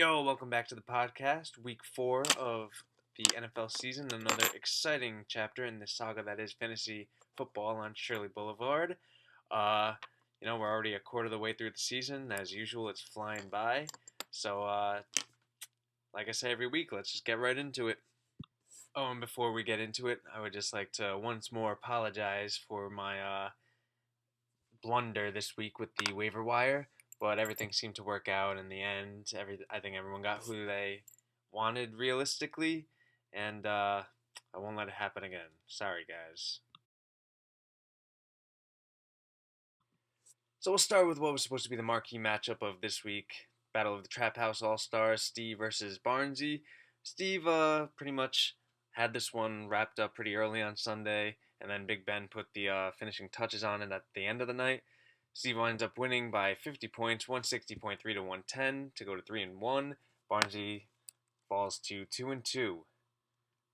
Yo, welcome back to the podcast. Week 4 of the NFL season. Another exciting chapter in the saga that is fantasy football on Shirley Boulevard. Uh, we're already a quarter of the way through the season. As usual, it's flying by. So, like I say every week, let's just get right into it. Oh, and before we get into it, I would just like to once more apologize for my blunder this week with the waiver wire. But everything seemed to work out in the end. I think everyone got who they wanted realistically, and I won't let it happen again. Sorry, guys. So we'll start with what was supposed to be the marquee matchup of this week: Battle of the Trap House All Stars, Steve versus Barnesy. Steve pretty much had this one wrapped up pretty early on Sunday, and then Big Ben put the finishing touches on it at the end of the night. Steve winds up winning by 50 points, 160.3 to 110 to go to 3-1. Barnesy falls to 2-2.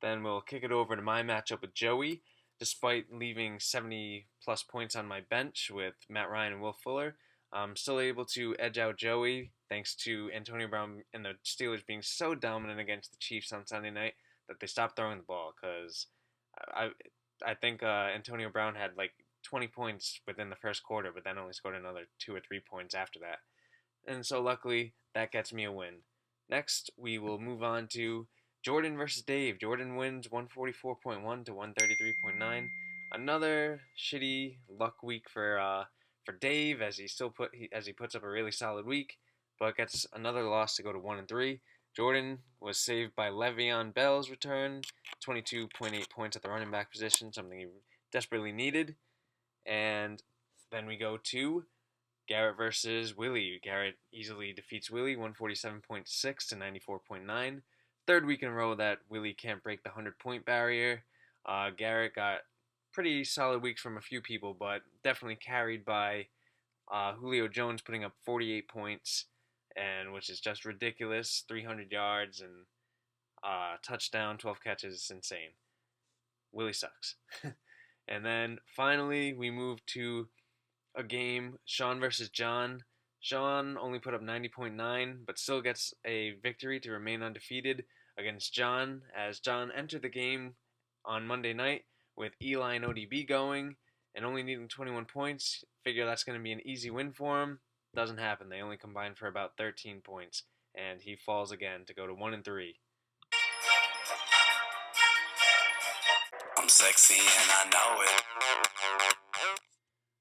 Then we'll kick it over to my matchup with Joey. Despite leaving 70 plus points on my bench with Matt Ryan and Will Fuller, I'm still able to edge out Joey thanks to Antonio Brown and the Steelers being so dominant against the Chiefs on Sunday night that they stopped throwing the ball. Because I think Antonio Brown had like 20 points within the first quarter, but then only scored another 2 or 3 points after that. And so luckily, that gets me a win. Next, we will move on to Jordan versus Dave. Jordan wins 144.1 to 133.9. Another shitty luck week for Dave as he puts up a really solid week, but gets another loss to go to 1-3. Jordan was saved by Le'Veon Bell's return, 22.8 points at the running back position, something he desperately needed. And then we go to Garrett versus Willie. Garrett easily defeats Willie, 147.6 to 94.9. Third week in a row that Willie can't break the 100-point barrier. Garrett got pretty solid weeks from a few people, but definitely carried by Julio Jones putting up 48 points, and which is just ridiculous. 300 yards and touchdown, 12 catches. It's insane. Willie sucks. And then finally, we move to a game, Sean versus John. Sean only put up 90.9, but still gets a victory to remain undefeated against John, as John entered the game on Monday night with Eli and ODB going and only needing 21 points. Figure that's going to be an easy win for him. Doesn't happen. They only combined for about 13 points, and he falls again to go to 1-3. I'm sexy and I know it.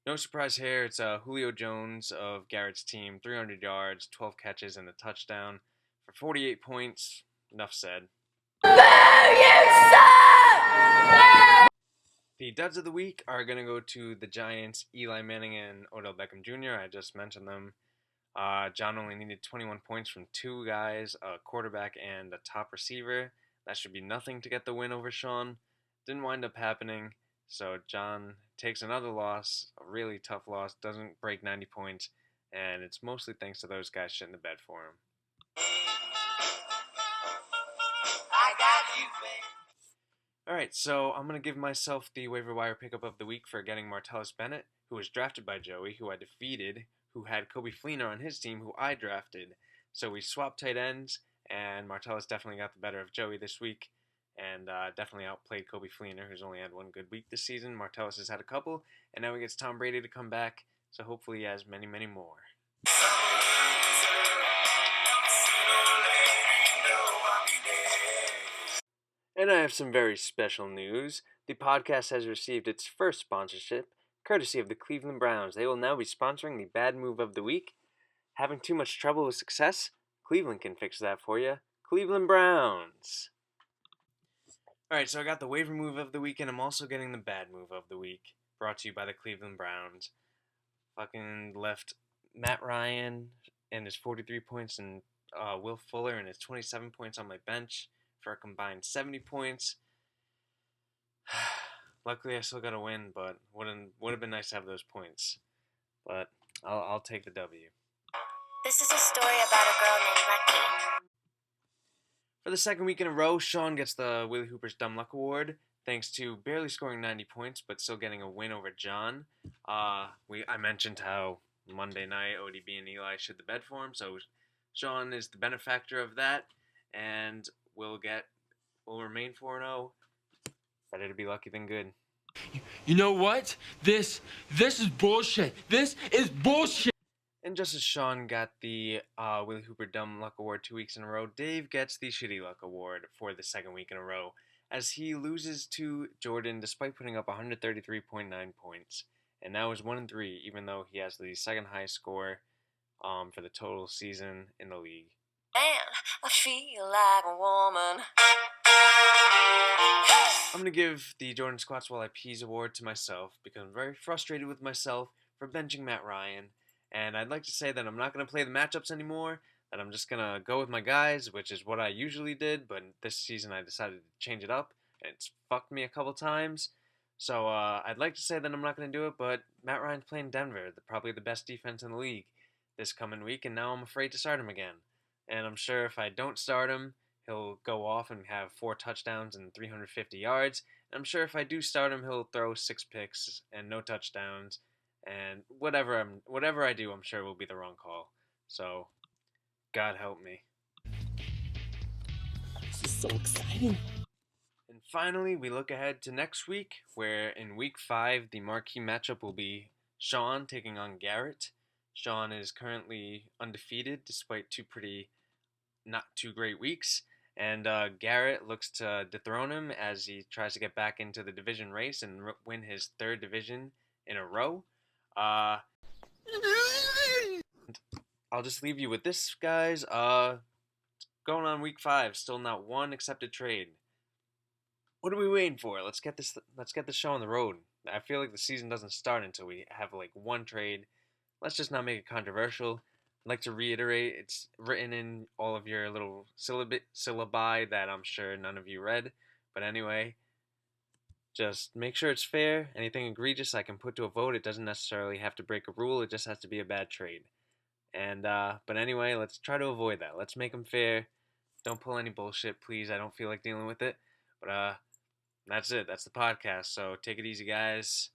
No surprise here. It's Julio Jones of Garrett's team, 300 yards, 12 catches, and a touchdown for 48 points. Enough said. The duds of the week are going to go to the Giants, Eli Manning and Odell Beckham Jr. I just mentioned them. John only needed 21 points from two guys, a quarterback and a top receiver. That should be nothing to get the win over Sean. Didn't wind up happening, so John takes another loss, a really tough loss, doesn't break 90 points, and it's mostly thanks to those guys shitting the bed for him. I got you, babe. Alright, so I'm going to give myself the waiver wire pickup of the week for getting Martellus Bennett, who was drafted by Joey, who I defeated, who had Kobe Fleener on his team, who I drafted. So we swapped tight ends, and Martellus definitely got the better of Joey this week, and definitely outplayed Kobe Fleener, who's only had one good week this season. Martellus has had a couple, and now he gets Tom Brady to come back, so hopefully he has many, many more. And I have some very special news. The podcast has received its first sponsorship, courtesy of the Cleveland Browns. They will now be sponsoring the Bad Move of the Week. Having too much trouble with success? Cleveland can fix that for you. Cleveland Browns. Alright, so I got the waiver move of the week, and I'm also getting the bad move of the week, brought to you by the Cleveland Browns. Fucking left Matt Ryan and his 43 points and Will Fuller and his 27 points on my bench for a combined 70 points. Luckily, I still got a win, but would have been nice to have those points. But I'll take the W. This is a story about a girl named Lucky. For the second week in a row, Sean gets the Willie Hooper's Dumb Luck Award, thanks to barely scoring 90 points, but still getting a win over John. I mentioned how Monday night ODB and Eli shit the bed for him, so Sean is the benefactor of that, and will remain 4-0. Better to be lucky than good. You know what? This is bullshit. This is bullshit. And just as Sean got the Willie Hooper Dumb Luck Award 2 weeks in a row, Dave gets the Shitty Luck Award for the second week in a row, as he loses to Jordan despite putting up 133.9 points. And now is 1-3, even though he has the second highest score for the total season in the league. Man, I feel like a woman. I'm going to give the Jordan Squats While I Peas award to myself because I'm very frustrated with myself for benching Matt Ryan. And I'd like to say that I'm not going to play the matchups anymore, that I'm just going to go with my guys, which is what I usually did, but this season I decided to change it up, and it's fucked me a couple times. So I'd like to say that I'm not going to do it, but Matt Ryan's playing Denver, probably the best defense in the league this coming week, and now I'm afraid to start him again. And I'm sure if I don't start him, he'll go off and have 4 touchdowns and 350 yards. And I'm sure if I do start him, he'll throw 6 picks and no touchdowns. And whatever I do, I'm sure will be the wrong call. So, God help me. This is so exciting. And finally, we look ahead to next week, where in week 5, the marquee matchup will be Sean taking on Garrett. Sean is currently undefeated despite 2 pretty not too great weeks. And Garrett looks to dethrone him as he tries to get back into the division race and win his 3rd division in a row. I'll just leave you with this, guys. Going on week 5, still not one accepted trade. What are we waiting for? Let's get this show on the road. I feel like the season doesn't start until we have like one trade. Let's just not make it controversial. I'd like to reiterate, it's written in all of your little syllabi that I'm sure none of you read. But anyway, just make sure it's fair. Anything egregious I can put to a vote. It doesn't necessarily have to break a rule. It just has to be a bad trade. And but anyway, let's try to avoid that. Let's make them fair. Don't pull any bullshit, please. I don't feel like dealing with it. But that's it. That's the podcast. So take it easy, guys.